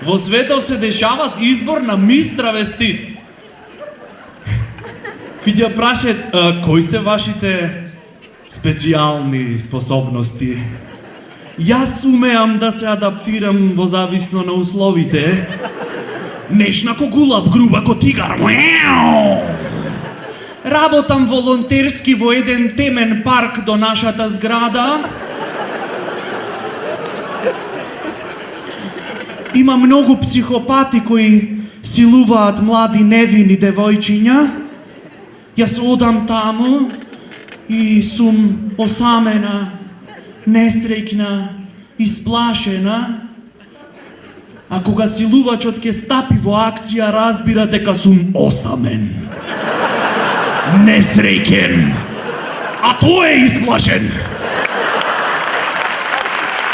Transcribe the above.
Во светот се дешават избор на мис травестит. И ќе прашат, кои се вашите специјални способности? Јас умеам да се адаптирам во зависно на условите. Нешна ко гулаб, груба ко тигар. Работам волонтерски во еден темен парк до нашата зграда. Има многу психопати кои силуваат млади невини девојчиња. Јас одам таму и сум осамена, несреќна, исплашена. А кога силувачот ќе стапи во акција, разбира дека сум осамен, несреќен, а тој е исплашен.